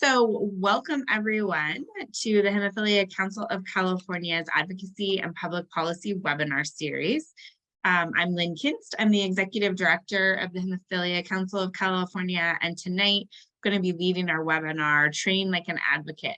So welcome everyone to the Hemophilia Council of California's Advocacy and Public Policy webinar series. I'm Lynn Kinst. I'm the Executive Director of the Hemophilia Council of California, and tonight I'm going to be leading our webinar, Train Like an Advocate.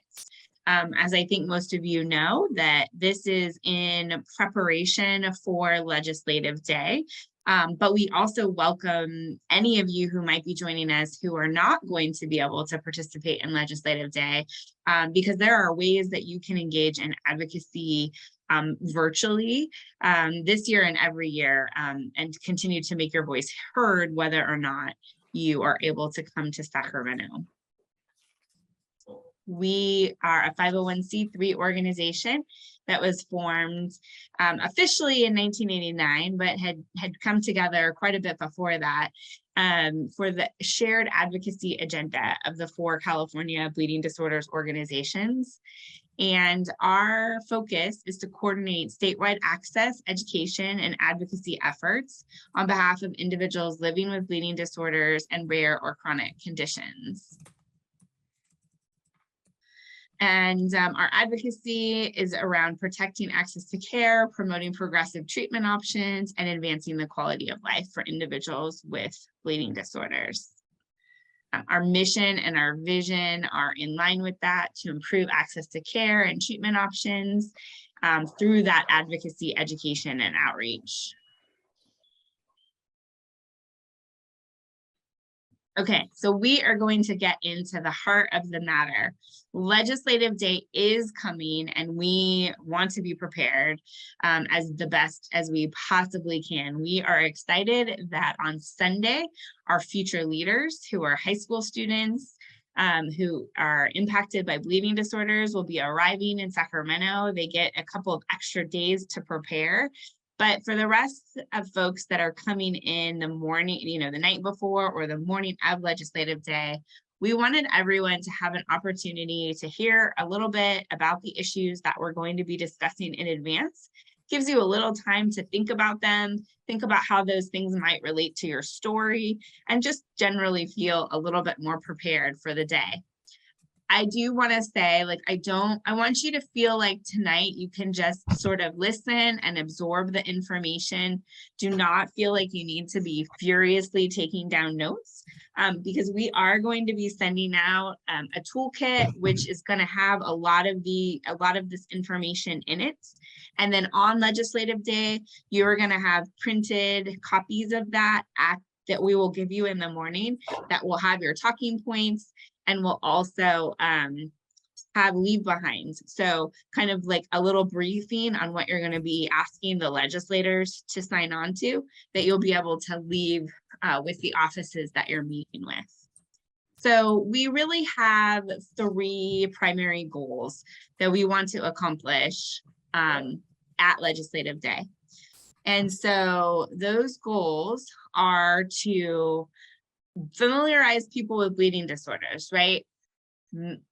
As I think most of you know, that this is in preparation for Legislative Day. But we also welcome any of you who might be joining us who are not going to be able to participate in Legislative Day, because there are ways that you can engage in advocacy virtually this year and every year, and continue to make your voice heard whether or not you are able to come to Sacramento. We are a 501c3 organization that was formed officially in 1989, but had come together quite a bit before that for the shared advocacy agenda of the 4 California bleeding disorders organizations. And our focus is to coordinate statewide access, education, and advocacy efforts on behalf of individuals living with bleeding disorders and rare or chronic conditions. And our advocacy is around protecting access to care, promoting progressive treatment options, and advancing the quality of life for individuals with bleeding disorders. Our mission and our vision are in line with that, to improve access to care and treatment options through that advocacy, education, and outreach. Okay, so we are going to get into the heart of the matter. Legislative Day is coming, and we want to be prepared as the best as we possibly can. We are excited that on Sunday, our future leaders, who are high school students, who are impacted by bleeding disorders, will be arriving in Sacramento. They get a couple of extra days to prepare. But for the rest of folks that are coming in the morning, the night before or the morning of Legislative Day, we wanted everyone to have an opportunity to hear a little bit about the issues that we're going to be discussing in advance. Gives you a little time to think about them, think about how those things might relate to your story, and just generally feel a little bit more prepared for the day. I do want to say, I want you to feel like tonight you can just sort of listen and absorb the information. Do not feel like you need to be furiously taking down notes, because we are going to be sending out a toolkit, which is going to have a lot of this information in it. And then on Legislative Day, you're going to have printed copies of that that we will give you in the morning that will have your talking points, and we'll also have leave behinds. So kind of like a little briefing on what you're going to be asking the legislators to sign on to, that you'll be able to leave with the offices that you're meeting with. So we really have 3 primary goals that we want to accomplish at Legislative Day. And so those goals are to familiarize people with bleeding disorders, right?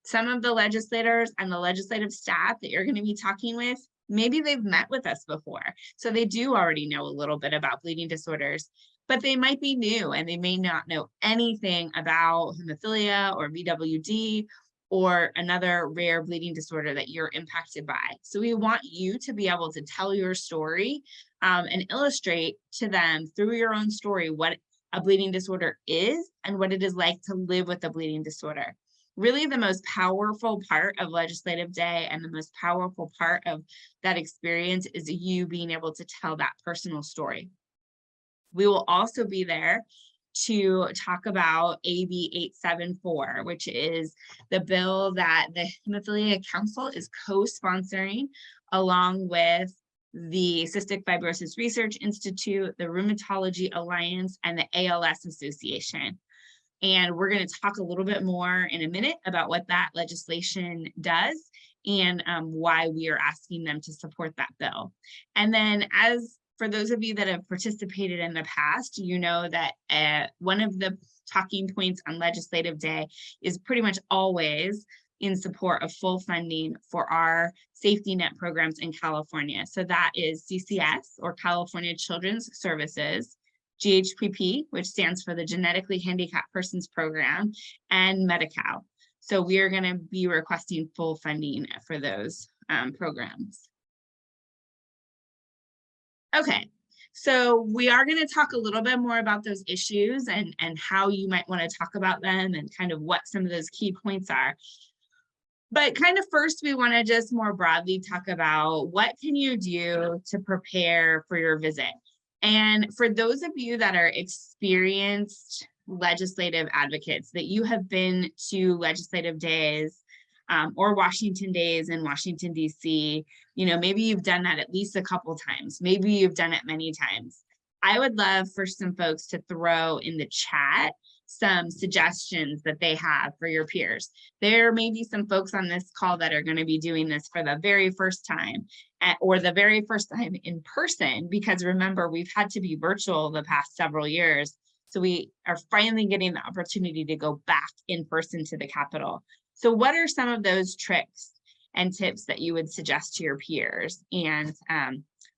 Some of the legislators and the legislative staff that you're going to be talking with, maybe they've met with us before. So they do already know a little bit about bleeding disorders, but they might be new and they may not know anything about hemophilia or VWD or another rare bleeding disorder that you're impacted by. So we want you to be able to tell your story and illustrate to them through your own story what a bleeding disorder is and what it is like to live with a bleeding disorder. Really, the most powerful part of Legislative Day and the most powerful part of that experience is you being able to tell that personal story. We will also be there to talk about AB 874, which is the bill that the Hemophilia Council is co-sponsoring along with the Cystic Fibrosis Research Institute, the Rheumatology Alliance, and the ALS Association. And we're going to talk a little bit more in a minute about what that legislation does and why we are asking them to support that bill. And then, as for those of you that have participated in the past, you know that one of the talking points on Legislative Day is pretty much always in support of full funding for our safety net programs in California. So that is CCS, or California Children's Services, GHPP, which stands for the Genetically Handicapped Persons Program, and Medi-Cal. So we are going to be requesting full funding for those programs. Okay, so we are going to talk a little bit more about those issues and how you might want to talk about them and kind of what some of those key points are. But kind of first, we want to just more broadly talk about what can you do to prepare for your visit. And for those of you that are experienced legislative advocates, that you have been to legislative days or Washington days in Washington, D.C., you know, maybe you've done that at least a couple times. Maybe you've done it many times. I would love for some folks to throw in the chat some suggestions that they have for your peers. There may be some folks on this call that are going to be doing this for the very first time or the very first time in person, because remember, we've had to be virtual the past several years. So we are finally getting the opportunity to go back in person to the Capitol. So what are some of those tricks and tips that you would suggest to your peers? And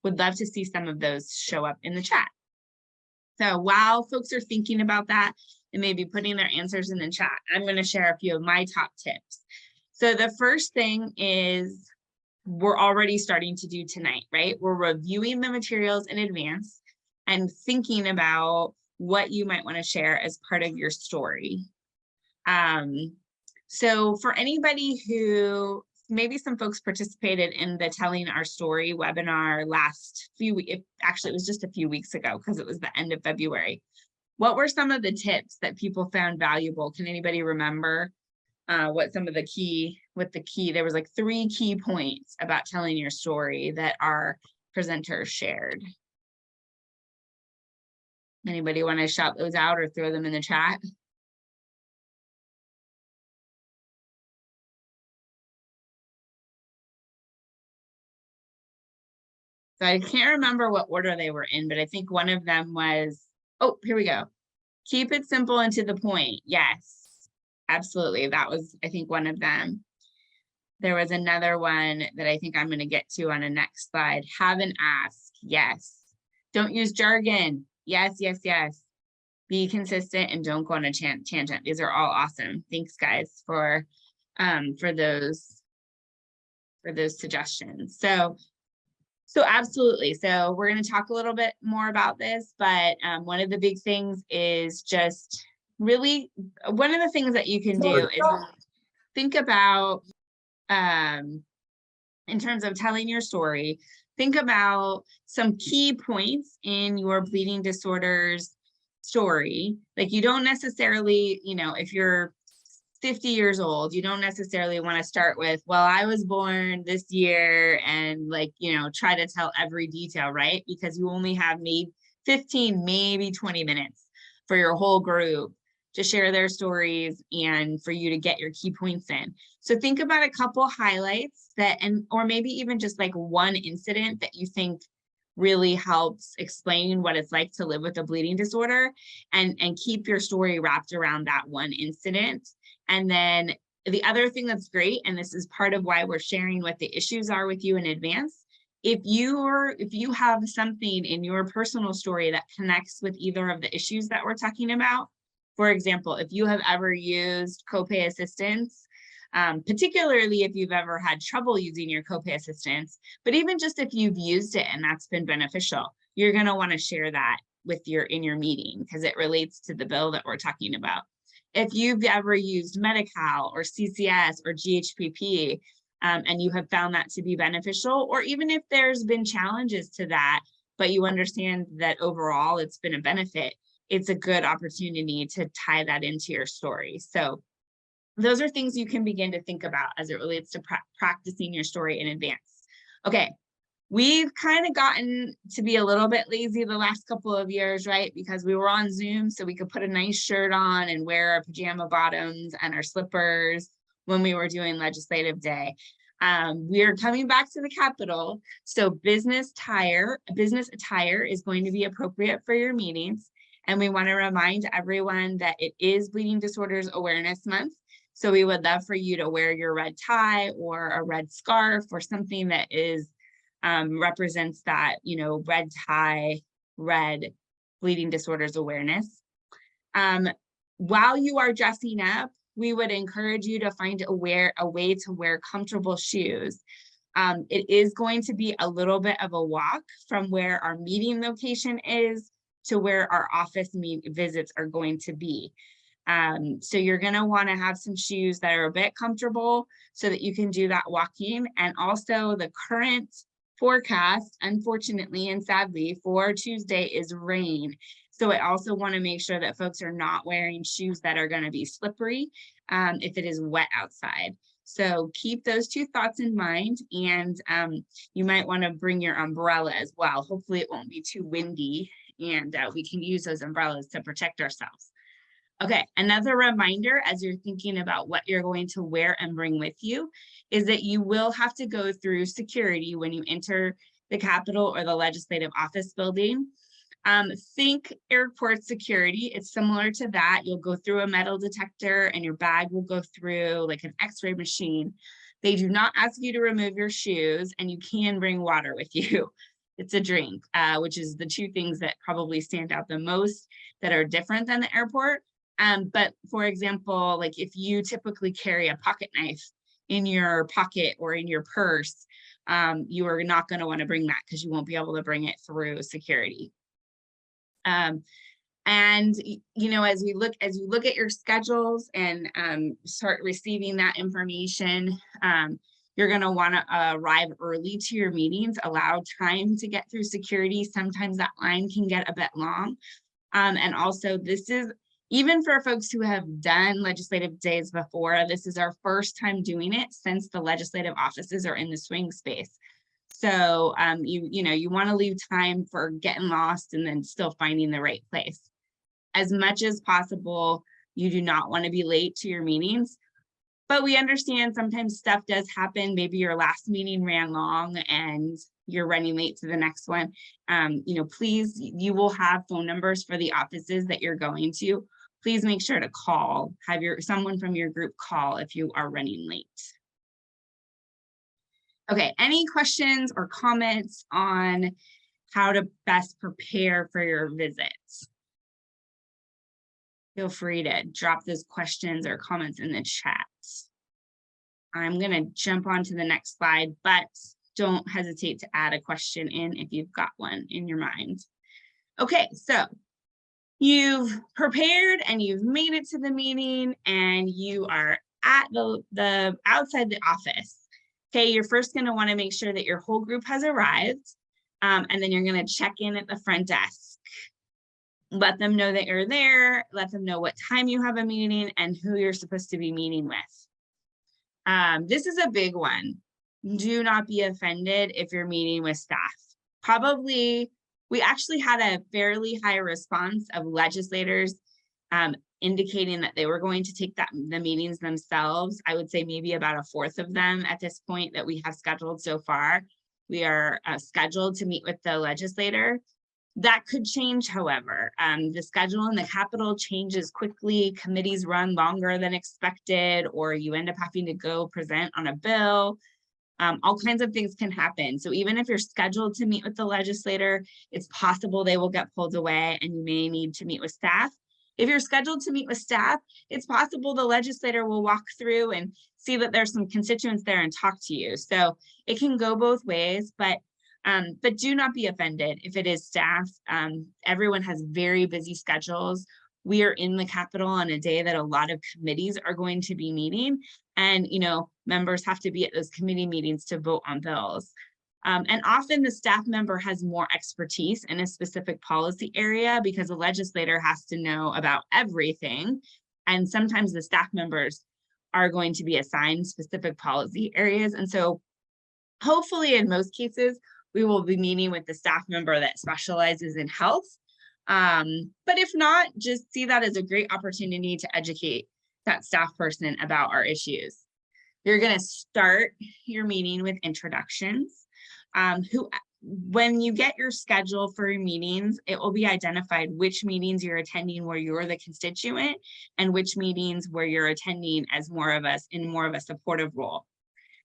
would love to see some of those show up in the chat. So while folks are thinking about that and maybe putting their answers in the chat, I'm going to share a few of my top tips. So the first thing is we're already starting to do tonight, right? We're reviewing the materials in advance and thinking about what you might want to share as part of your story. So for anybody who, maybe some folks participated in the Telling Our Story webinar last few weeks, actually it was just a few weeks ago because it was the end of February. What were some of the tips that people found valuable? Can anybody remember what some of the key, there was like 3 key points about telling your story that our presenters shared. Anybody want to shout those out or throw them in the chat? So I can't remember what order they were in, but I think one of them was, oh, here we go. Keep it simple and to the point. Yes, absolutely. That was, I think, one of them. There was another one that I think I'm going to get to on a next slide. Have an ask. Yes. Don't use jargon. Yes, yes, yes. Be consistent and don't go on a tangent. These are all awesome. Thanks, guys, for those suggestions. So absolutely. So we're going to talk a little bit more about this, but one of the big things is just really, one of the things that you can do is think about, in terms of telling your story, think about some key points in your bleeding disorders story. Like you don't necessarily, you know, if you're 50 years old, you don't necessarily want to start with, well, I was born this year and like, you know, try to tell every detail, right? Because you only have maybe 15, maybe 20 minutes for your whole group to share their stories and for you to get your key points in. So think about a couple highlights that, or maybe even just like one incident that you think really helps explain what it's like to live with a bleeding disorder, and keep your story wrapped around that one incident. And then the other thing that's great, and this is part of why we're sharing what the issues are with you in advance, if you have something in your personal story that connects with either of the issues that we're talking about, for example, if you have ever used copay assistance, particularly if you've ever had trouble using your copay assistance, but even just if you've used it and that's been beneficial, you're going to want to share that with in your meeting because it relates to the bill that we're talking about. If you've ever used Medi-Cal or CCS or GHPP, and you have found that to be beneficial, or even if there's been challenges to that, but you understand that overall it's been a benefit, it's a good opportunity to tie that into your story. So those are things you can begin to think about as it relates to practicing your story in advance. Okay, we've kind of gotten to be a little bit lazy the last couple of years, right? Because we were on Zoom, so we could put a nice shirt on and wear our pajama bottoms and our slippers when we were doing legislative day. We are coming back to the Capitol, so business attire is going to be appropriate for your meetings. And we want to remind everyone that it is Bleeding Disorders Awareness Month. So we would love for you to wear your red tie or a red scarf or something that is represents that, you know, red tie, red bleeding disorders awareness. While you are dressing up, we would encourage you to find a way to wear comfortable shoes. It is going to be a little bit of a walk from where our meeting location is to where our office visits are going to be. So you're going to want to have some shoes that are a bit comfortable so that you can do that walking. And also the current forecast, unfortunately and sadly, for Tuesday is rain. So I also want to make sure that folks are not wearing shoes that are going to be slippery if it is wet outside. So keep those two thoughts in mind, and you might want to bring your umbrella as well. Hopefully it won't be too windy, and we can use those umbrellas to protect ourselves. Okay, another reminder as you're thinking about what you're going to wear and bring with you is that you will have to go through security when you enter the Capitol or the Legislative Office building. Think airport security. It's similar to that. You'll go through a metal detector and your bag will go through like an x-ray machine. They do not ask you to remove your shoes, and you can bring water with you. It's a drink, which is the two things that probably stand out the most that are different than the airport. But for example, like if you typically carry a pocket knife in your pocket or in your purse, you are not going to want to bring that because you won't be able to bring it through security. And you know, as you look at your schedules and start receiving that information, you're going to want to arrive early to your meetings, allow time to get through security. Sometimes that line can get a bit long. And also, this is even for folks who have done legislative days before, this is our first time doing it since the legislative offices are in the swing space. So you want to leave time for getting lost and then still finding the right place. As much as possible, you do not want to be late to your meetings, but we understand sometimes stuff does happen. Maybe your last meeting ran long and you're running late to the next one. Please, you will have phone numbers for the offices that you're going to. Please make sure to call, have someone from your group call if you are running late. Okay, any questions or comments on how to best prepare for your visits? Feel free to drop those questions or comments in the chat. I'm going to jump on to the next slide, but don't hesitate to add a question in if you've got one in your mind. Okay, so you've prepared and you've made it to the meeting and you are at the outside the office. Okay, you're first going to want to make sure that your whole group has arrived, and then you're going to check in at the front desk. Let them know that you're there, let them know what time you have a meeting and who you're supposed to be meeting with. This is a big one. Do not be offended if you're meeting with staff. Probably, we actually had a fairly high response of legislators indicating that they were going to take the meetings themselves. I would say maybe about a fourth of them at this point that we have scheduled so far. We are scheduled to meet with the legislator. That could change, however. The schedule in the Capitol changes quickly. Committees run longer than expected, or you end up having to go present on a bill. All kinds of things can happen. So even if you're scheduled to meet with the legislator, it's possible they will get pulled away and you may need to meet with staff. If you're scheduled to meet with staff, it's possible the legislator will walk through and see that there's some constituents there and talk to you. So it can go both ways, but do not be offended if it is staff. Everyone has very busy schedules. We are in the Capitol on a day that a lot of committees are going to be meeting, and members have to be at those committee meetings to vote on bills. And often the staff member has more expertise in a specific policy area because the legislator has to know about everything. And sometimes the staff members are going to be assigned specific policy areas. And so hopefully in most cases, we will be meeting with the staff member that specializes in health. But if not, just see that as a great opportunity to educate that staff person about our issues. You're going to start your meeting with introductions. When you get your schedule for your meetings, it will be identified which meetings you're attending where you're the constituent and which meetings where you're attending as more of a supportive role.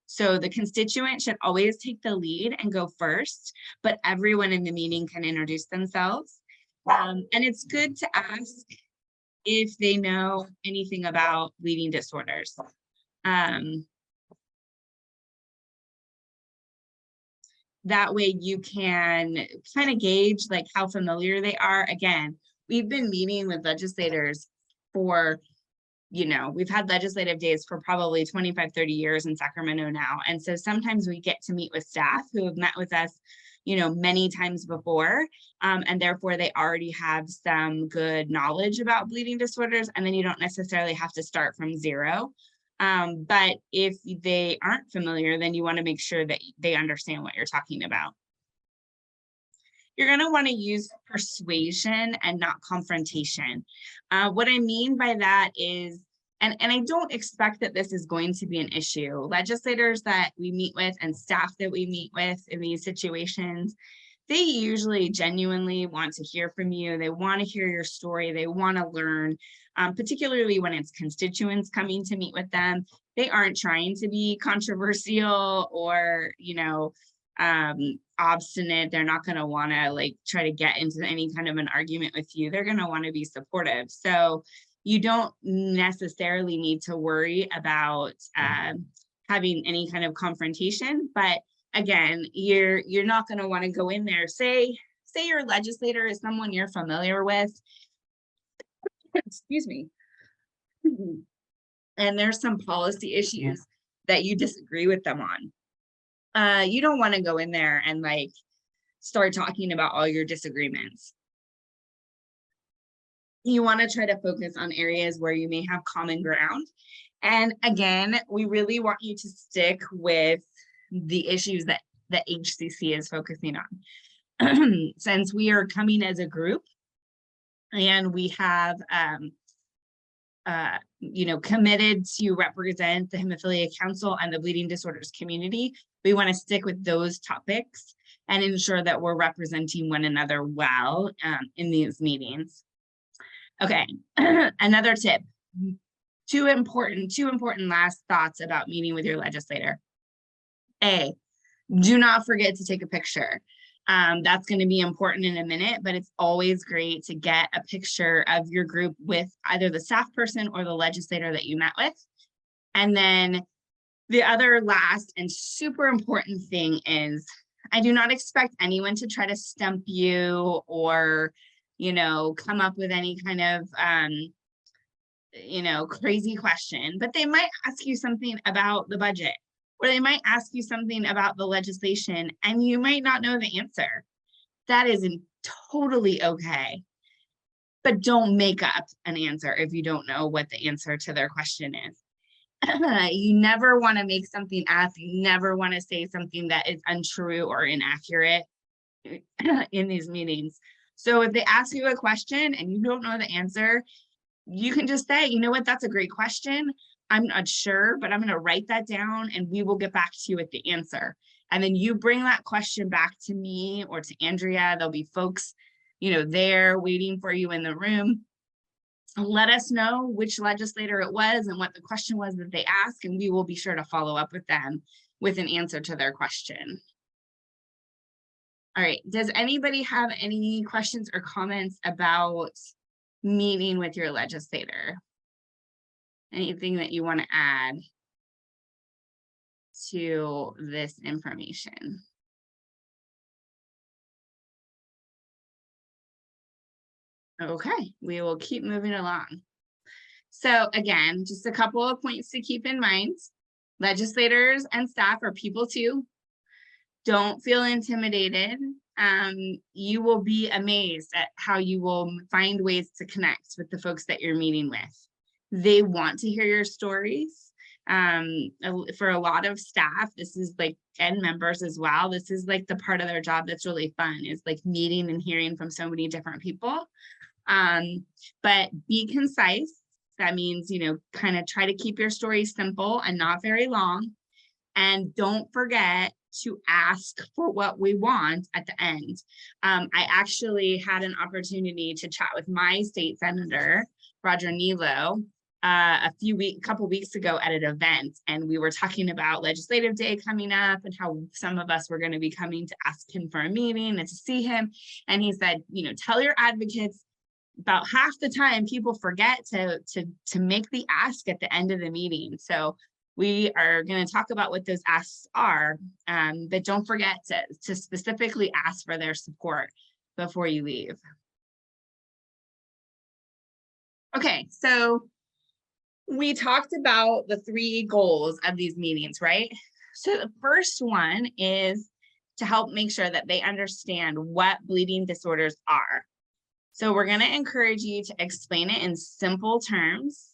So the constituent should always take the lead and go first, but everyone in the meeting can introduce themselves. And it's good to ask if they know anything about bleeding disorders. That way you can kind of gauge like how familiar they are. Again, we've been meeting with legislators for, we've had legislative days for probably 25, 30 years in Sacramento now. And so sometimes we get to meet with staff who have met with us, many times before, and therefore they already have some good knowledge about bleeding disorders, and then you don't necessarily have to start from zero. But if they aren't familiar, then you want to make sure that they understand what you're talking about. You're going to want to use persuasion and not confrontation. What I mean by that is, and I don't expect that this is going to be an issue. Legislators that we meet with and staff that we meet with in these situations, they usually genuinely want to hear from you. They want to hear your story. They want to learn, particularly when it's constituents coming to meet with them. They aren't trying to be controversial or, obstinate. They're not going to want to try to get into any kind of an argument with you. They're going to want to be supportive. So you don't necessarily need to worry about having any kind of confrontation. But again, you're not going to want to go in there. Say your legislator is someone you're familiar with. Excuse me. And there's some policy issues that you disagree with them on. You don't want to go in there and start talking about all your disagreements. You want to try to focus on areas where you may have common ground. And again, we really want you to stick with the issues that the HCC is focusing on. Since we are coming as a group and we have committed to represent the Hemophilia Council and the bleeding disorders community, we want to stick with those topics and ensure that we're representing one another well in these meetings. Okay, another tip. Two important last thoughts about meeting with your legislator. A, do not forget to take a picture. That's going to be important in a minute, but it's always great to get a picture of your group with either the staff person or the legislator that you met with. And then the other last and super important thing is, I do not expect anyone to try to stump you or, come up with any kind of, crazy question, but they might ask you something about the budget, or they might ask you something about the legislation and you might not know the answer. That is totally okay. But don't make up an answer if you don't know what the answer to their question is. You never want to make something up. You never want to say something that is untrue or inaccurate in these meetings. So if they ask you a question and you don't know the answer, you can just say, you know what, that's a great question. I'm not sure, but I'm going to write that down and we will get back to you with the answer. And then you bring that question back to me or to Andrea. There'll be folks, there waiting for you in the room. Let us know which legislator it was and what the question was that they asked, and we will be sure to follow up with them with an answer to their question. All right, does anybody have any questions or comments about meeting with your legislator? Anything that you want to add to this information? Okay, we will keep moving along. So again, just a couple of points to keep in mind. Legislators and staff are people too. Don't feel intimidated. You will be amazed at how you will find ways to connect with the folks that you're meeting with. They want to hear your stories. For a lot of staff, this is and members as well, this is the part of their job that's really fun, is meeting and hearing from so many different people. But be concise. That means, kind of try to keep your story simple and not very long. And don't forget to ask for what we want at the end. I actually had an opportunity to chat with my state senator, Roger Nilo, a couple weeks ago at an event, and we were talking about legislative day coming up and how some of us were going to be coming to ask him for a meeting and to see him. And he said, tell your advocates, about half the time people forget to make the ask at the end of the meeting. So we are going to talk about what those asks are, but don't forget to specifically ask for their support before you leave. Okay, so we talked about the 3 goals of these meetings, right? So the first one is to help make sure that they understand what bleeding disorders are. So we're going to encourage you to explain it in simple terms,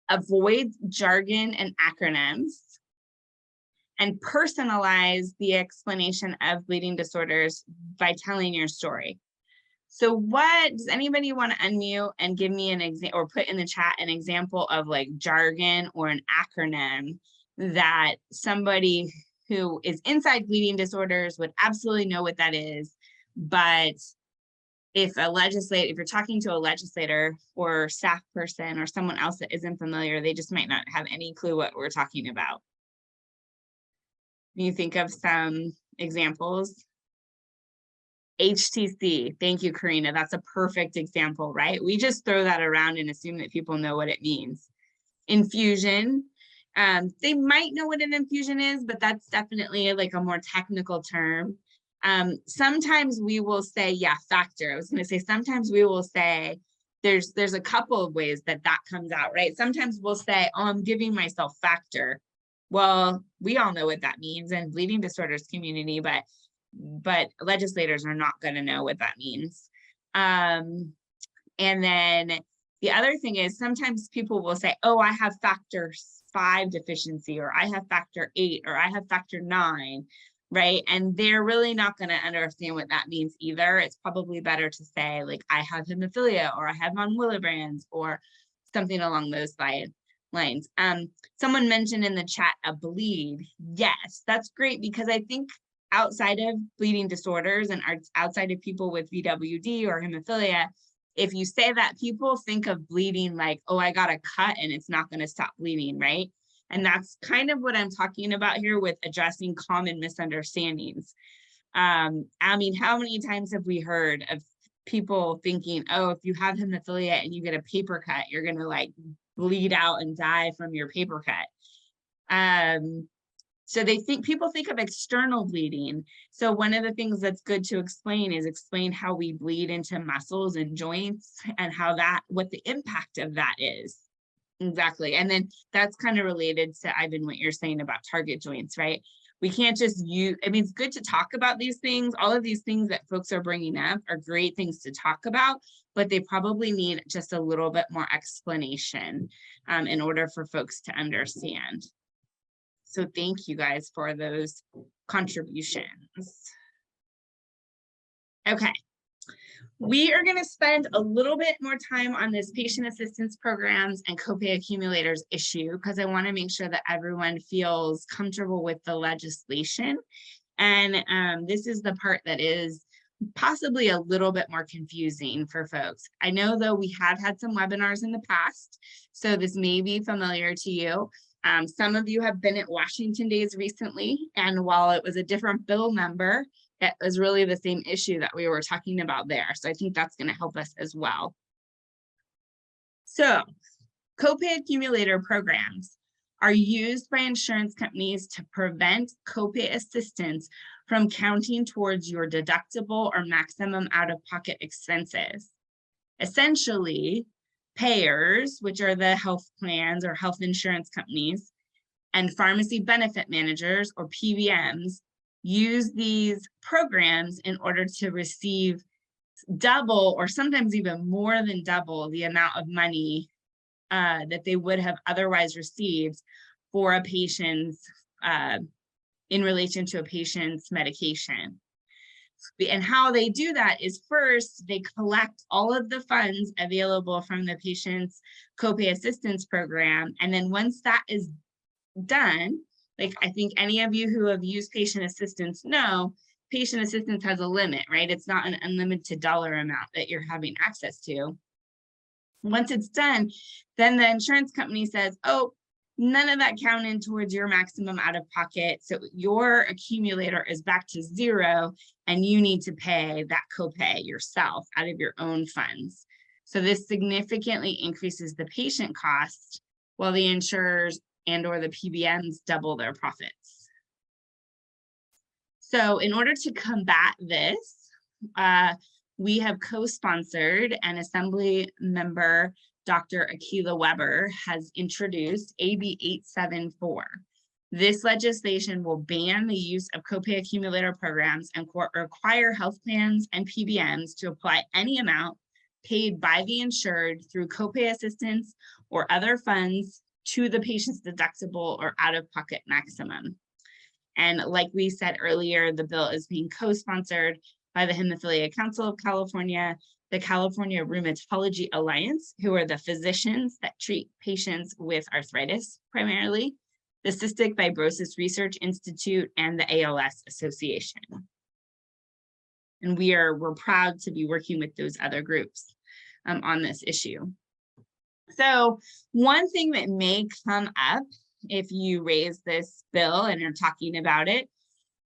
avoid jargon and acronyms, and personalize the explanation of bleeding disorders by telling your story. So what, does anybody want to unmute and give me an example or put in the chat an example of like jargon or an acronym that somebody who is inside bleeding disorders would absolutely know what that is, but if you're talking to a legislator or staff person or someone else that isn't familiar, they just might not have any clue what we're talking about. Can you think of some examples? HCC, thank you, Karina. That's a perfect example, right? We just throw that around and assume that people know what it means. Infusion, they might know what an infusion is, but that's definitely like a more technical term. Sometimes we will say, yeah, factor. I was going to say, sometimes we will say, there's a couple of ways that comes out, right? Sometimes we'll say, oh, I'm giving myself factor. Well, we all know what that means in bleeding disorders community, but legislators are not going to know what that means. And then the other thing is sometimes people will say, oh, I have factor 5 deficiency, or I have factor 8, or I have factor 9. Right. And they're really not going to understand what that means either. It's probably better to say, like, I have hemophilia, or I have von Willebrand's, or something along those lines. Someone mentioned in the chat a bleed. Yes, that's great, because I think outside of bleeding disorders and outside of people with VWD or hemophilia, if you say that, people think of bleeding like, oh, I got a cut and it's not going to stop bleeding, right? And that's kind of what I'm talking about here with addressing common misunderstandings. I mean, how many times have we heard of people thinking, oh, if you have hemophilia and you get a paper cut, you're going to like bleed out and die from your paper cut. So people think of external bleeding. So one of the things that's good to explain how we bleed into muscles and joints and what the impact of that is. Exactly. And then that's kind of related to, Ivan, what you're saying about target joints, right? We can't just it's good to talk about these things. All of these things that folks are bringing up are great things to talk about, but they probably need just a little bit more explanation in order for folks to understand. So thank you guys for those contributions. Okay. We are going to spend a little bit more time on this patient assistance programs and copay accumulators issue, because I want to make sure that everyone feels comfortable with the legislation. And this is the part that is possibly a little bit more confusing for folks. I know, though, we have had some webinars in the past, so this may be familiar to you. Some of you have been at Washington Days recently, and while it was a different bill number, it was really the same issue that we were talking about there. So I think that's going to help us as well. So copay accumulator programs are used by insurance companies to prevent copay assistance from counting towards your deductible or maximum out-of-pocket expenses. Essentially, payers, which are the health plans or health insurance companies, and pharmacy benefit managers or PBMs, use these programs in order to receive double or sometimes even more than double the amount of money that they would have otherwise received for a patient's in relation to a patient's medication. And how they do that is, first, they collect all of the funds available from the patient's copay assistance program. And then once that is done, like I think any of you who have used patient assistance know, patient assistance has a limit, right? It's not an unlimited dollar amount that you're having access to. Once it's done, then the insurance company says, oh, none of that counted towards your maximum out of pocket. So your accumulator is back to zero and you need to pay that copay yourself out of your own funds. So this significantly increases the patient cost while the insurers and or the PBMs double their profits. So in order to combat this, we have co-sponsored, and Assembly member Dr. Akilah Weber has introduced AB 874. This legislation will ban the use of copay accumulator programs and require health plans and PBMs to apply any amount paid by the insured through copay assistance or other funds to the patient's deductible or out-of-pocket maximum. And like we said earlier, the bill is being co-sponsored by the Hemophilia Council of California, the California Rheumatology Alliance, who are the physicians that treat patients with arthritis primarily, the Cystic Fibrosis Research Institute, and the ALS Association. And we're proud to be working with those other groups on this issue. So one thing that may come up if you raise this bill and are talking about it,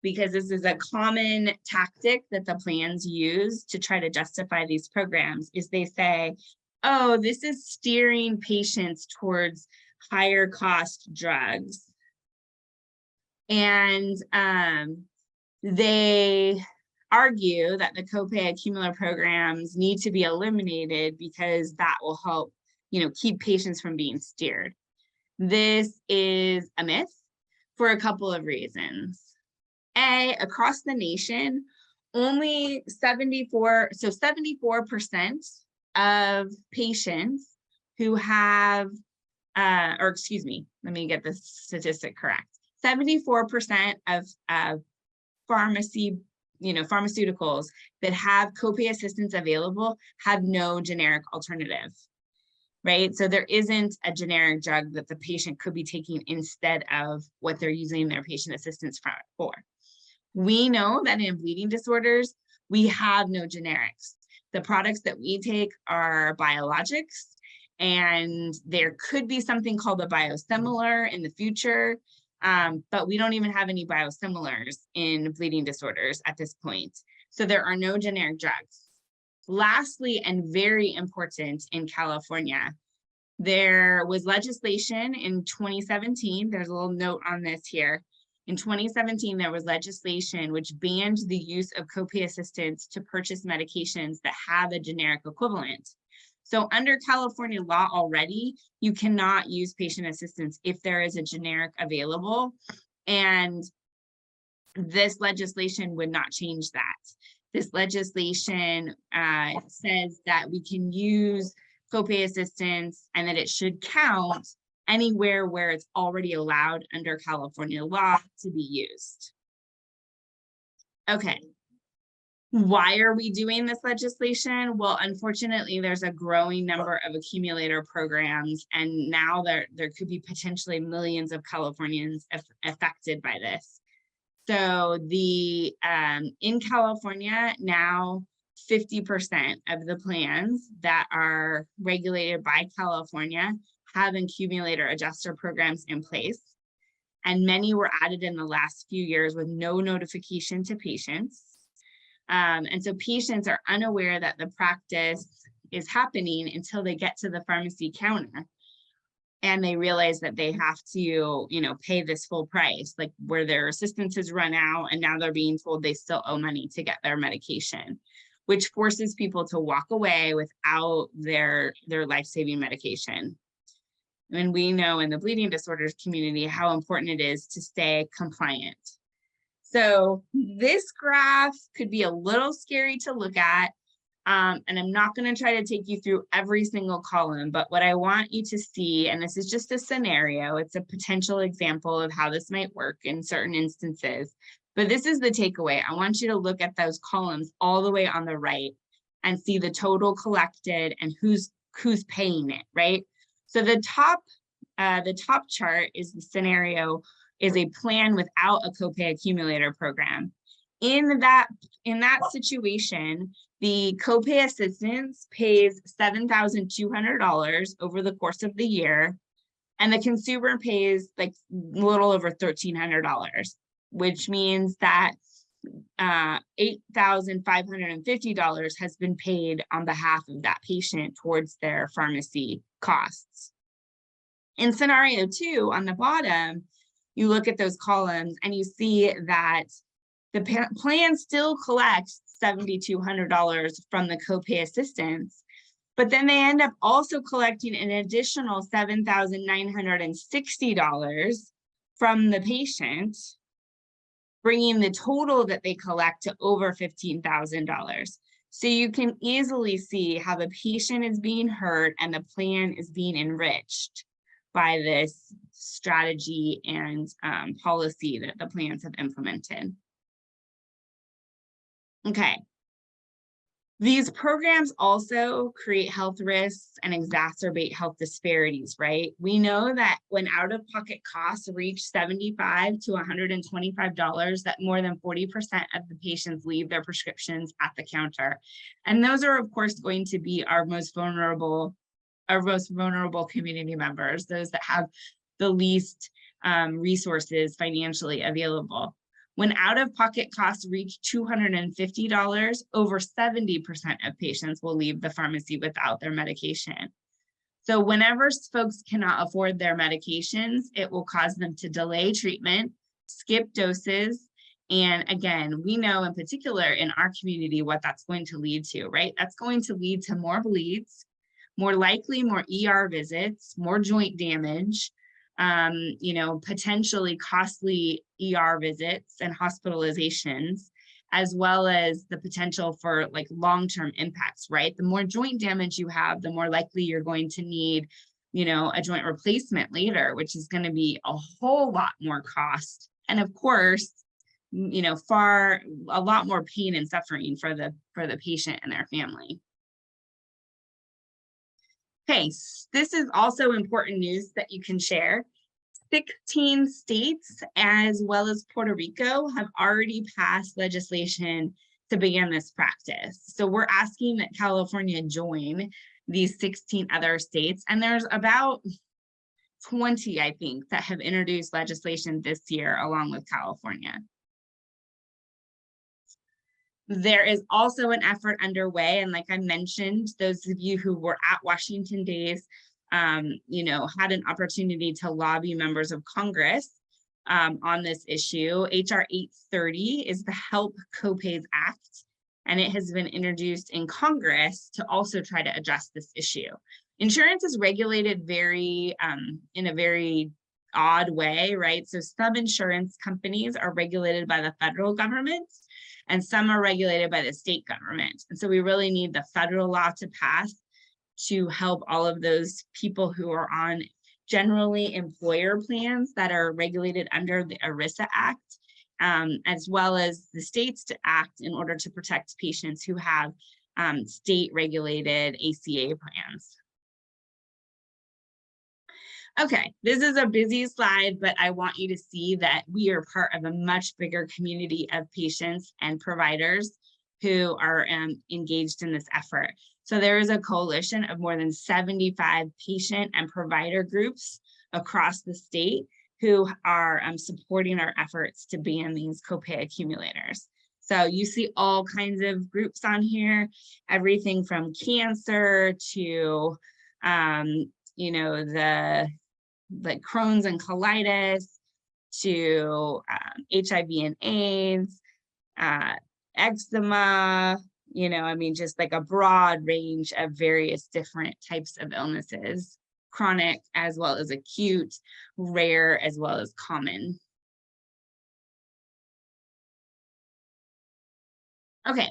because this is a common tactic that the plans use to try to justify these programs, is they say, oh, this is steering patients towards higher cost drugs. And they argue that the copay accumulator programs need to be eliminated because that will help, keep patients from being steered. This is a myth for a couple of reasons. Across the nation, only 74% of patients who have, let me get this statistic correct. 74% of pharmaceuticals that have copay assistance available have no generic alternative, right? So there isn't a generic drug that the patient could be taking instead of what they're using their patient assistance for. We know that in bleeding disorders, we have no generics. The products that we take are biologics, and there could be something called a biosimilar in the future, but we don't even have any biosimilars in bleeding disorders at this point. So there are no generic drugs. Lastly, and very important in California, there was legislation in 2017. There's a little note on this here. In 2017, there was legislation which banned the use of copay assistance to purchase medications that have a generic equivalent. So under California law already, you cannot use patient assistance if there is a generic available. And this legislation would not change that. This legislation says that we can use copay assistance and that it should count anywhere where it's already allowed under California law to be used. Okay, why are we doing this legislation? Well, unfortunately, there's a growing number of accumulator programs, and now there could be potentially millions of Californians affected by this. So in California now, 50% of the plans that are regulated by California have accumulator adjuster programs in place, and many were added in the last few years with no notification to patients. And so patients are unaware that the practice is happening until they get to the pharmacy counter and they realize that they have to, pay this full price, like where their assistance has run out and now they're being told they still owe money to get their medication, which forces people to walk away without their life-saving medication. And we know in the bleeding disorders community how important it is to stay compliant. So this graph could be a little scary to look at, and I'm not going to try to take you through every single column, but what I want you to see, and this is just a scenario, it's a potential example of how this might work in certain instances, but this is the takeaway. I want you to look at those columns all the way on the right and see the total collected and who's paying it, right? So the top chart is the scenario, is a plan without a copay accumulator program. In that situation, the copay assistance pays $7,200 over the course of the year, And the consumer pays like a little over $1,300, which means that $8,550 has been paid on behalf of that patient towards their pharmacy costs. In scenario 2, on the bottom, you look at those columns and you see that the plan still collects $7,200 from the copay assistance, but then they end up also collecting an additional $7,960 from the patient, bringing the total that they collect to over $15,000. So you can easily see how the patient is being hurt and the plan is being enriched by this strategy and policy that the plans have implemented. Okay. These programs also create health risks and exacerbate health disparities, right? We know that when out-of-pocket costs reach $75 to $125, that more than 40% of the patients leave their prescriptions at the counter. And those are, of course, going to be our most vulnerable community members, those that have the least resources financially available. When out-of-pocket costs reach $250, over 70% of patients will leave the pharmacy without their medication. So whenever folks cannot afford their medications, it will cause them to delay treatment, skip doses, and again, we know in particular in our community what that's going to lead to, right? That's going to lead to more bleeds, more likely more ER visits, more joint damage, potentially costly ER visits and hospitalizations, as well as the potential for like long-term impacts, right? The more joint damage you have, the more likely you're going to need, a joint replacement later, which is going to be a whole lot more cost. And of course, a lot more pain and suffering for the patient and their family. Okay, this is also important news that you can share. 16 states, as well as Puerto Rico, have already passed legislation to ban this practice. So we're asking that California join these 16 other states, and there's about 20, I think, that have introduced legislation this year along with California. There is also an effort underway, and like I mentioned, those of you who were at Washington Days, had an opportunity to lobby members of Congress on this issue. HR 830 is the Help Copays Act, and it has been introduced in Congress to also try to address this issue. Insurance is regulated in a very odd way, right? So some insurance companies are regulated by the federal government, and some are regulated by the state government. And so we really need the federal law to pass to help all of those people who are on generally employer plans that are regulated under the ERISA Act, as well as the states to act in order to protect patients who have state regulated ACA plans. Okay, this is a busy slide, but I want you to see that we are part of a much bigger community of patients and providers who are engaged in this effort. So there is a coalition of more than 75 patient and provider groups across the state who are supporting our efforts to ban these copay accumulators. So you see all kinds of groups on here, everything from cancer to, like Crohn's and colitis to HIV and AIDS, eczema, just like a broad range of various different types of illnesses, chronic as well as acute, rare as well as common. Okay,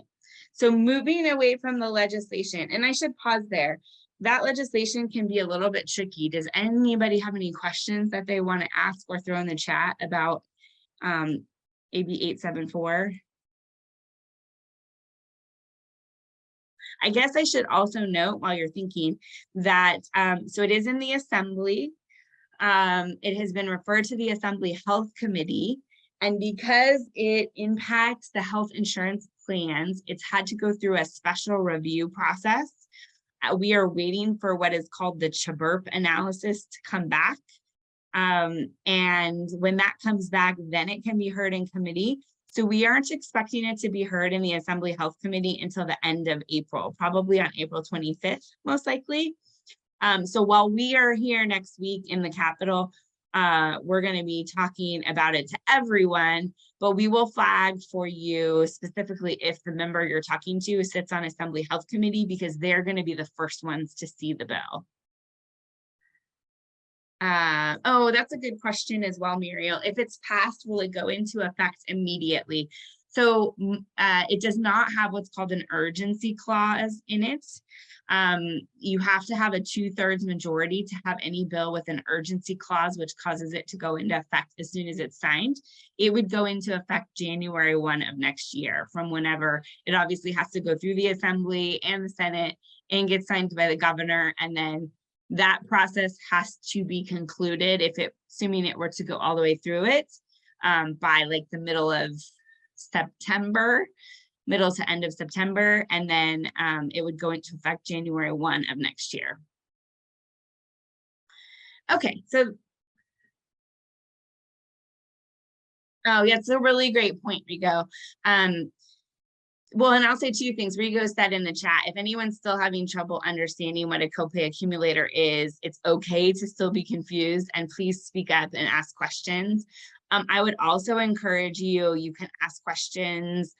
so moving away from the legislation, and I should pause there. That legislation can be a little bit tricky. Does anybody have any questions that they want to ask or throw in the chat about AB 874? I guess I should also note while you're thinking that, so it is in the Assembly. It has been referred to the Assembly Health Committee, and because it impacts the health insurance plans, it's had to go through a special review process We are waiting for what is called the CHBRP analysis to come back. And when that comes back, then it can be heard in committee. So we aren't expecting it to be heard in the Assembly Health Committee until the end of April, probably on April 25th, most likely. So while we are here next week in the Capitol, we're going to be talking about it to everyone, but we will flag for you specifically if the member you're talking to sits on Assembly Health Committee, because they're going to be the first ones to see the bill. Oh, that's a good question as well, Muriel. If it's passed, will it go into effect immediately? So it does not have what's called an urgency clause in it. You have to have a 2/3 majority to have any bill with an urgency clause, which causes it to go into effect as soon as it's signed. It would go into effect January 1 of next year, from whenever it obviously has to go through the Assembly and the Senate and get signed by the governor, and then that process has to be concluded, if it, assuming it were to go all the way through it, by like the middle of September, middle to end of September, and then it would go into effect January 1 of next year. Okay, so, oh yeah, it's a really great point, Rigo. Well, and I'll say two things. Rigo said in the chat, if anyone's still having trouble understanding what a copay accumulator is, it's okay to still be confused, and please speak up and ask questions. I would also encourage you can ask questions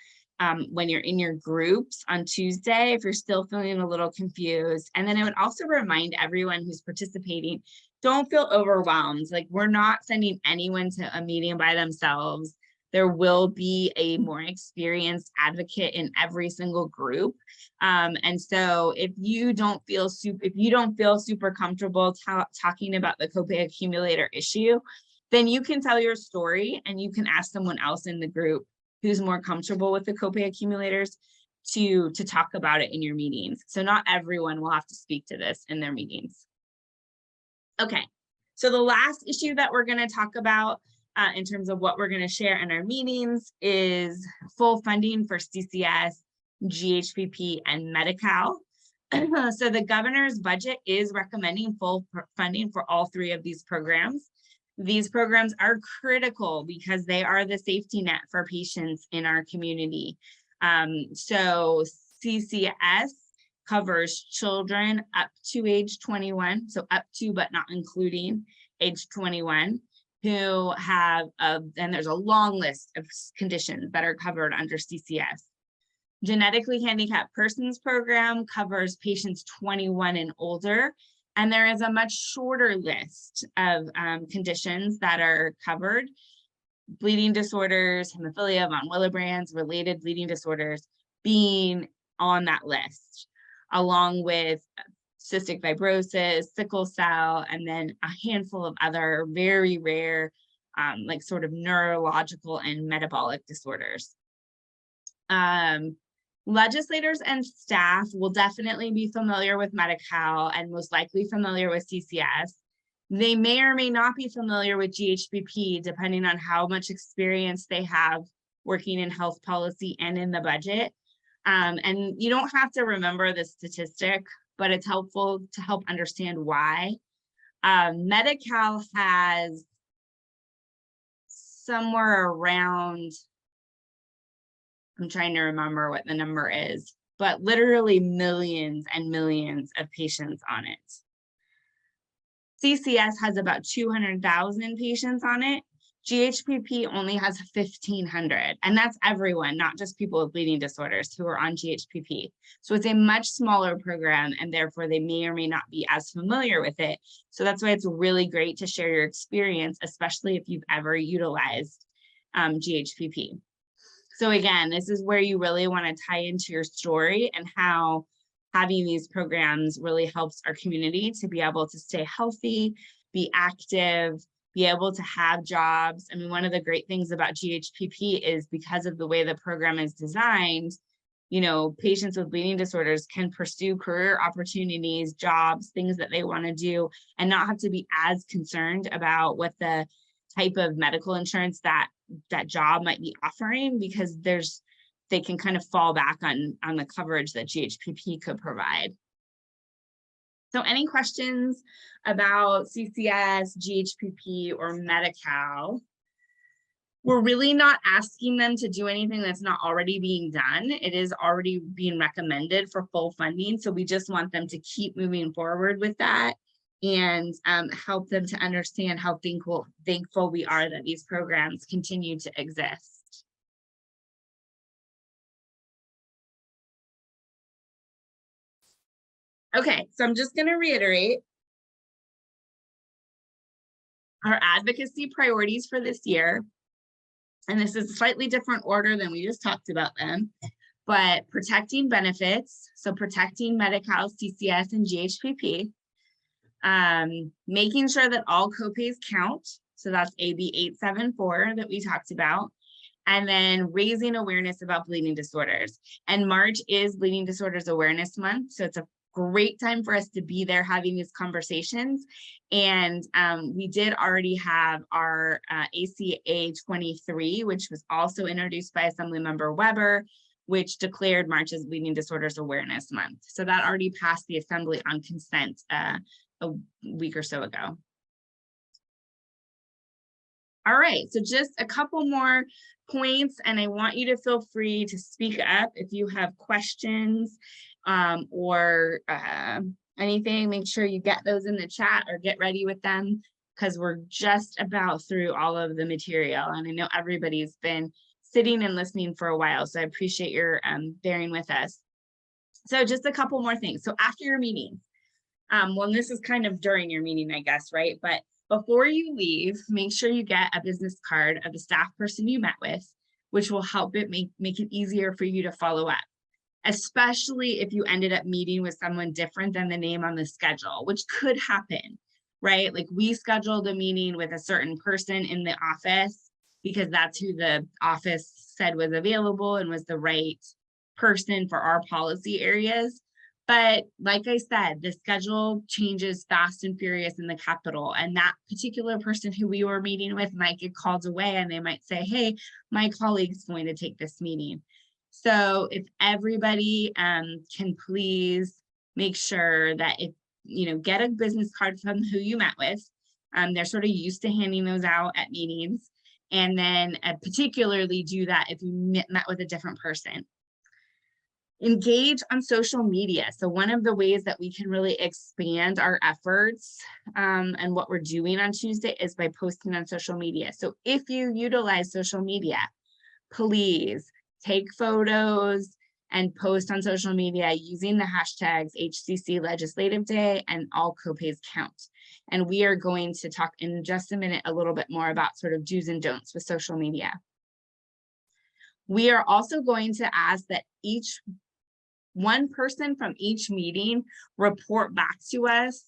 when you're in your groups on Tuesday, if you're still feeling a little confused. And then I would also remind everyone who's participating, don't feel overwhelmed. Like, we're not sending anyone to a meeting by themselves. There will be a more experienced advocate in every single group. And so if you don't feel super comfortable talking about the copay accumulator issue, then you can tell your story and you can ask someone else in the group who's more comfortable with the copay accumulators to talk about it in your meetings. So not everyone will have to speak to this in their meetings. Okay, so the last issue that we're going to talk about in terms of what we're going to share in our meetings is full funding for CCS, GHPP, and Medi-Cal. So the governor's budget is recommending full funding for all three of these programs. These programs are critical because they are the safety net for patients in our community. So CCS covers children up to age 21, so up to but not including age 21, who have, and there's a long list of conditions that are covered under CCS. Genetically Handicapped Persons Program covers patients 21 and older, and there is a much shorter list of conditions that are covered. Bleeding disorders, hemophilia, von Willebrand's, related bleeding disorders being on that list, along with cystic fibrosis, sickle cell, and then a handful of other very rare, like sort of neurological and metabolic disorders. Legislators and staff will definitely be familiar with Medi-Cal and most likely familiar with CCS. They may or may not be familiar with GHPP, depending on how much experience they have working in health policy and in the budget. And you don't have to remember the statistic, but it's helpful to help understand why. Medi-Cal has somewhere around, I'm trying to remember what the number is, but literally millions and millions of patients on it. CCS has about 200,000 patients on it. GHPP only has 1,500, and that's everyone, not just people with bleeding disorders who are on GHPP. So it's a much smaller program, and therefore they may or may not be as familiar with it. So that's why it's really great to share your experience, especially if you've ever utilized GHPP. So again, this is where you really want to tie into your story and how having these programs really helps our community to be able to stay healthy, be active, be able to have jobs. I mean, one of the great things about GHPP is because of the way the program is designed, you know, patients with bleeding disorders can pursue career opportunities, jobs, things that they want to do, and not have to be as concerned about what the type of medical insurance that job might be offering, because they can kind of fall back on the coverage that GHPP could provide. So any questions about CCS, GHPP, or Medi-Cal? We're really not asking them to do anything that's not already being done. It is already being recommended for full funding. So we just want them to keep moving forward with that and help them to understand how thankful we are that these programs continue to exist. Okay, so I'm just going to reiterate our advocacy priorities for this year. And this is a slightly different order than we just talked about them, but protecting benefits, so protecting Medi-Cal, CCS, and GHPP, making sure that all copays count, so that's AB 874 that we talked about, and then raising awareness about bleeding disorders. And March is Bleeding Disorders Awareness Month, so it's a great time for us to be there having these conversations. And we did already have our ACA 23, which was also introduced by Assemblymember Weber, which declared March as Bleeding Disorders Awareness Month. So that already passed the Assembly on consent a week or so ago. All right, so just a couple more points, and I want you to feel free to speak up if you have questions or anything. Make sure you get those in the chat or get ready with them, because we're just about through all of the material, and I know everybody's been sitting and listening for a while, so I appreciate your bearing with us. So just a couple more things. So after your meeting, well, this is kind of during your meeting, I guess, right? But before you leave, make sure you get a business card of the staff person you met with, which will help it make it easier for you to follow up, especially if you ended up meeting with someone different than the name on the schedule, which could happen, right? Like we scheduled a meeting with a certain person in the office because that's who the office said was available and was the right person for our policy areas. But like I said, the schedule changes fast and furious in the Capitol, and that particular person who we were meeting with might get called away, and they might say, hey, my colleague's going to take this meeting. So if everybody can please make sure that if, get a business card from who you met with. They're sort of used to handing those out at meetings. And then particularly do that if you met with a different person. Engage on social media. So one of the ways that we can really expand our efforts and what we're doing on Tuesday is by posting on social media. So if you utilize social media, please take photos and post on social media using the hashtags HCC Legislative Day and All Copays Count. And we are going to talk in just a minute a little bit more about sort of do's and don'ts with social media. We are also going to ask that one person from each meeting report back to us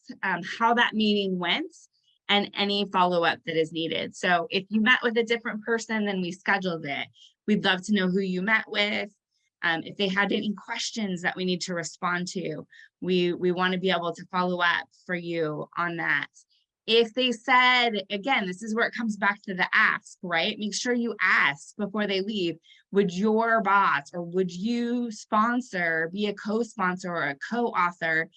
how that meeting went and any follow-up that is needed. So if you met with a different person than we scheduled it, we'd love to know who you met with. If they had any questions that we need to respond to, we want to be able to follow up for you on that. If they said, again, this is where it comes back to the ask, right? Make sure you ask before they leave. Would your boss or would you sponsor, be a co-sponsor or a co-author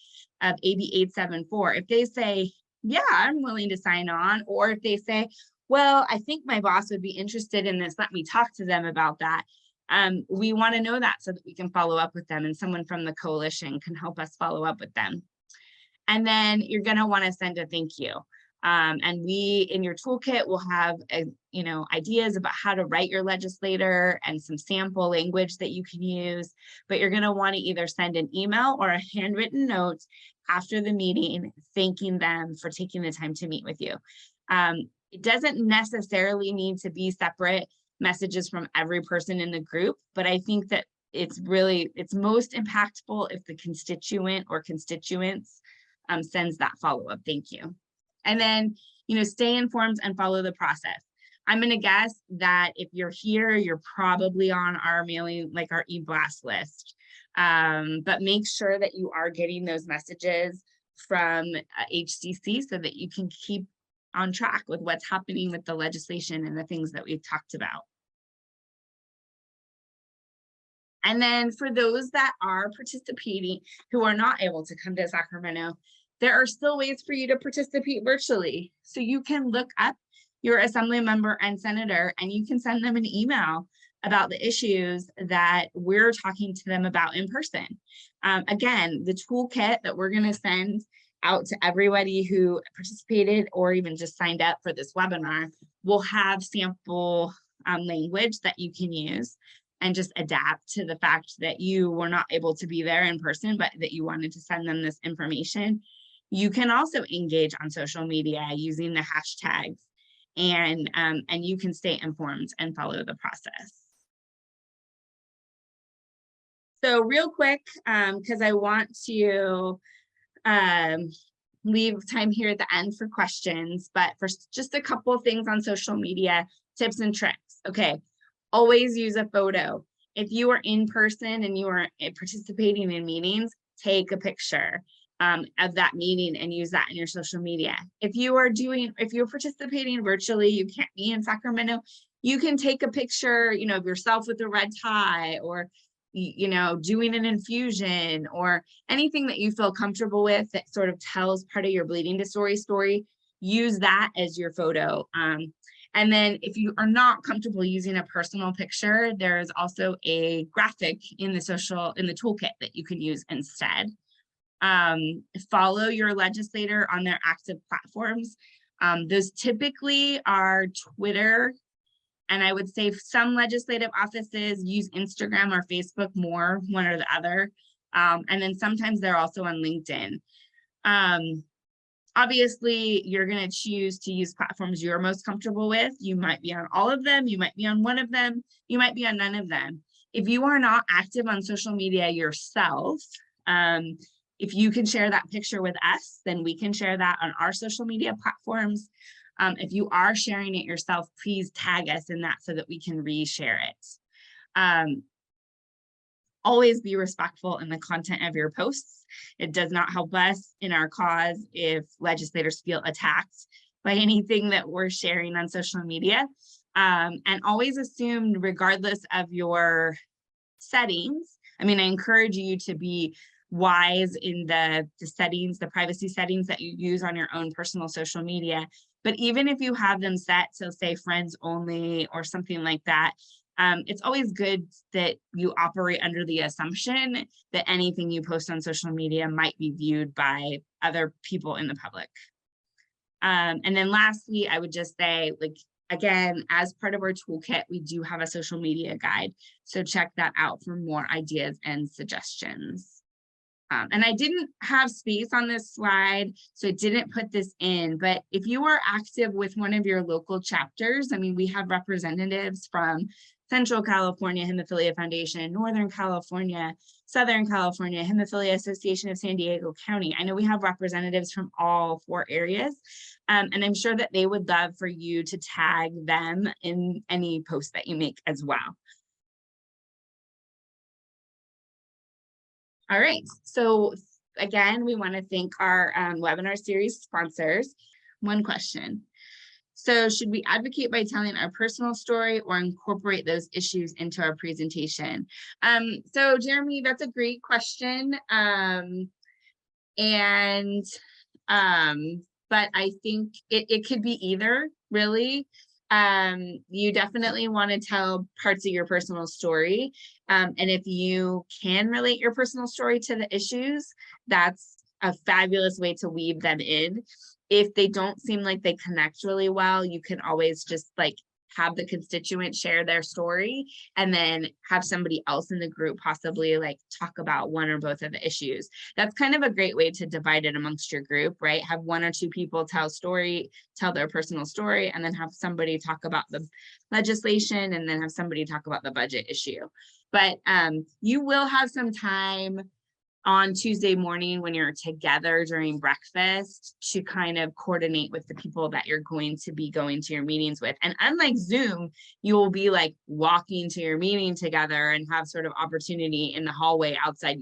of AB 874? If they say, yeah, I'm willing to sign on, or if they say, well, I think my boss would be interested in this, let me talk to them about that. We want to know that so that we can follow up with them, and someone from the coalition can help us follow up with them. And then you're going to want to send a thank you. And we, in your toolkit, will have, ideas about how to write your legislator and some sample language that you can use. But you're going to want to either send an email or a handwritten note after the meeting, thanking them for taking the time to meet with you. It doesn't necessarily need to be separate messages from every person in the group, but I think that it's most impactful if the constituent or constituents sends that follow-up thank you. And then, stay informed and follow the process. I'm going to guess that if you're here, you're probably on our mailing, like our e-blast list. But make sure that you are getting those messages from HCC so that you can keep on track with what's happening with the legislation and the things that we've talked about. And then for those that are participating who are not able to come to Sacramento, there are still ways for you to participate virtually. So you can look up your assembly member and senator, and you can send them an email about the issues that we're talking to them about in person. Again, the toolkit that we're going to send out to everybody who participated or even just signed up for this webinar will have sample language that you can use and just adapt to the fact that you were not able to be there in person, but that you wanted to send them this information. You can also engage on social media using the hashtags, and you can stay informed and follow the process. So real quick, because I want to leave time here at the end for questions, but for just a couple of things on social media, tips and tricks. Okay, always use a photo. If you are in person and you are participating in meetings, take a picture of that meeting and use that in your social media. If you're participating virtually, you can't be in Sacramento, you can take a picture, you know, of yourself with a red tie, or you know, doing an infusion, or anything that you feel comfortable with that sort of tells part of your bleeding to story, use that as your photo. And then if you are not comfortable using a personal picture, there is also a graphic in the toolkit that you can use instead. Follow your legislator on their active platforms. Those typically are Twitter, and I would say some legislative offices use Instagram or Facebook more, one or the other. And then sometimes they're also on LinkedIn. Obviously, you're going to choose to use platforms you're most comfortable with. You might be on all of them, you might be on one of them, you might be on none of them. If you are not active on social media yourself, if you can share that picture with us, then we can share that on our social media platforms. If you are sharing it yourself, please tag us in that so that we can reshare it. Always be respectful in the content of your posts. It does not help us in our cause if legislators feel attacked by anything that we're sharing on social media. And always assume, regardless of your settings, I mean, I encourage you to be wise in the settings, the privacy settings that you use on your own personal social media. But even if you have them set to say friends only or something like that, it's always good that you operate under the assumption that anything you post on social media might be viewed by other people in the public. And then lastly, I would just say, like, again, as part of our toolkit, we do have a social media guide. So check that out for more ideas and suggestions. And I didn't have space on this slide, so I didn't put this in, but if you are active with one of your local chapters, I mean, we have representatives from Central California Hemophilia Foundation, Northern California, Southern California Hemophilia Association of San Diego County. I know we have representatives from all 4 areas, and I'm sure that they would love for you to tag them in any post that you make as well. All right, so again, we want to thank our webinar series sponsors. One question. So should we advocate by telling our personal story or incorporate those issues into our presentation? So Jeremy, that's a great question. But I think it could be either, really. You definitely want to tell parts of your personal story. And if you can relate your personal story to the issues, that's a fabulous way to weave them in. If they don't seem like they connect really well, you can always just like have the constituent share their story and then have somebody else in the group possibly like talk about one or both of the issues. That's kind of a great way to divide it amongst your group, right? Have 1 or 2 people tell their personal story, and then have somebody talk about the legislation, and then have somebody talk about the budget issue. But you will have some time on Tuesday morning when you're together during breakfast to kind of coordinate with the people that you're going to be going to your meetings with. And unlike Zoom, you will be like walking to your meeting together and have sort of opportunity in the hallway outside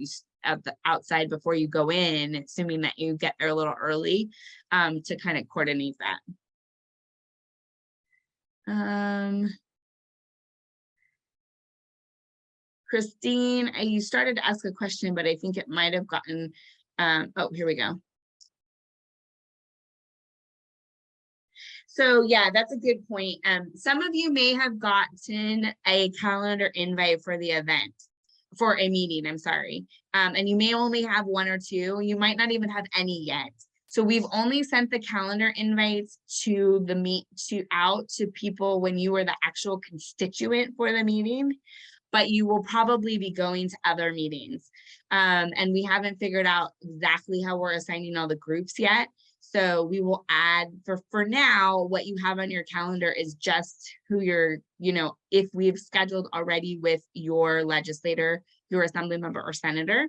before you go in, assuming that you get there a little early, to kind of coordinate that. Christine, you started to ask a question, but I think it might have gotten, oh, here we go. So yeah, that's a good point. Some of you may have gotten a calendar invite for the event, for a meeting, I'm sorry. And you may only have one or two. You might not even have any yet. So we've only sent the calendar invites to out to people when you were the actual constituent for the meeting, but you will probably be going to other meetings. And we haven't figured out exactly how we're assigning all the groups yet. So we will add for now, what you have on your calendar is just who you're, if we've scheduled already with your legislator, your assembly member or senator.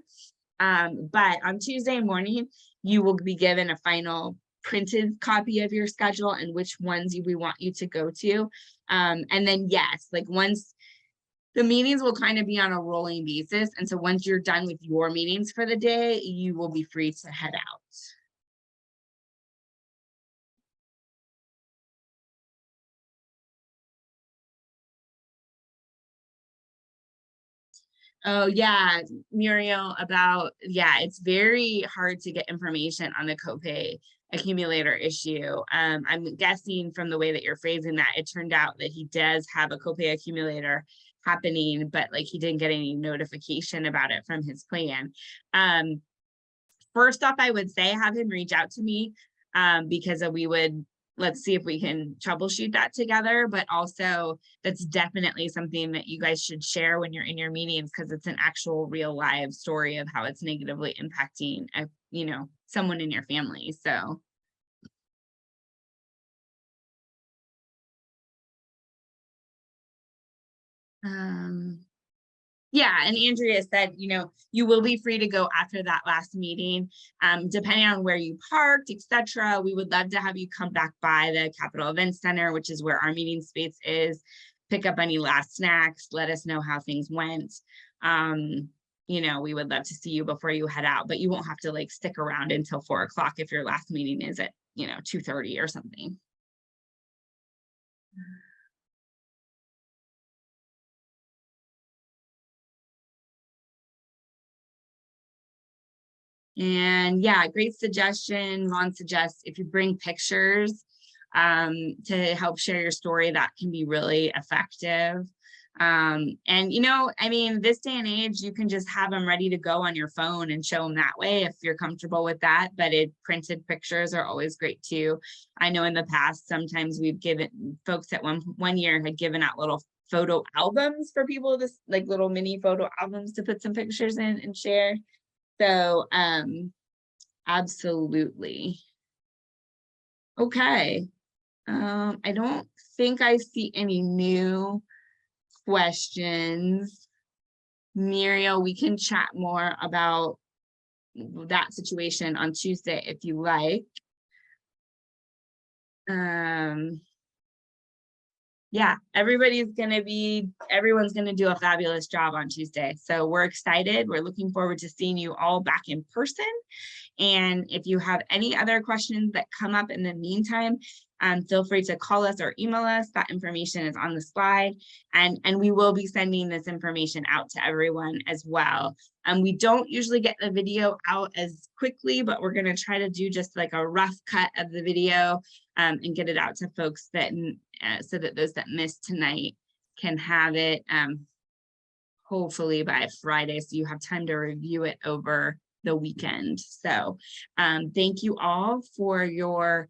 But on Tuesday morning, you will be given a final printed copy of your schedule and which ones we want you to go to. And then yes, like once the meetings will kind of be on a rolling basis. And so once you're done with your meetings for the day, you will be free to head out. Oh yeah, Muriel, it's very hard to get information on the copay accumulator issue. I'm guessing from the way that you're phrasing that, it turned out that he does have a copay accumulator happening, but like he didn't get any notification about it from his plan. First off, I would say have him reach out to me because let's see if we can troubleshoot that together. But also that's definitely something that you guys should share when you're in your meetings, because it's an actual real live story of how it's negatively impacting, someone in your family. So. Yeah, and Andrea said, you will be free to go after that last meeting, depending on where you parked, etc. We would love to have you come back by the Capitol Event Center, which is where our meeting space is, pick up any last snacks, let us know how things went. We would love to see you before you head out, but you won't have to like stick around until 4 o'clock if your last meeting is at, 2:30 or something. And yeah, great suggestion. Ron suggests if you bring pictures to help share your story, that can be really effective. And this day and age, you can just have them ready to go on your phone and show them that way if you're comfortable with that. But printed pictures are always great too. I know in the past, sometimes we've given folks at one year had given out little photo albums for people, like little mini photo albums to put some pictures in and share. So, absolutely. Okay. I don't think I see any new questions. Muriel, we can chat more about that situation on Tuesday if you like. Yeah, everyone's gonna do a fabulous job on Tuesday. So we're excited. We're looking forward to seeing you all back in person. And if you have any other questions that come up in the meantime, feel free to call us or email us. That information is on the slide. And we will be sending this information out to everyone as well. We don't usually get the video out as quickly, but we're going to try to do just like a rough cut of the video and get it out to folks so that those that missed tonight can have it hopefully by Friday, so you have time to review it over the weekend. So thank you all for your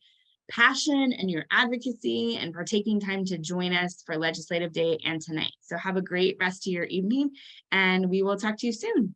passion and your advocacy and for taking time to join us for Legislative Day and tonight. So have a great rest of your evening, and we will talk to you soon.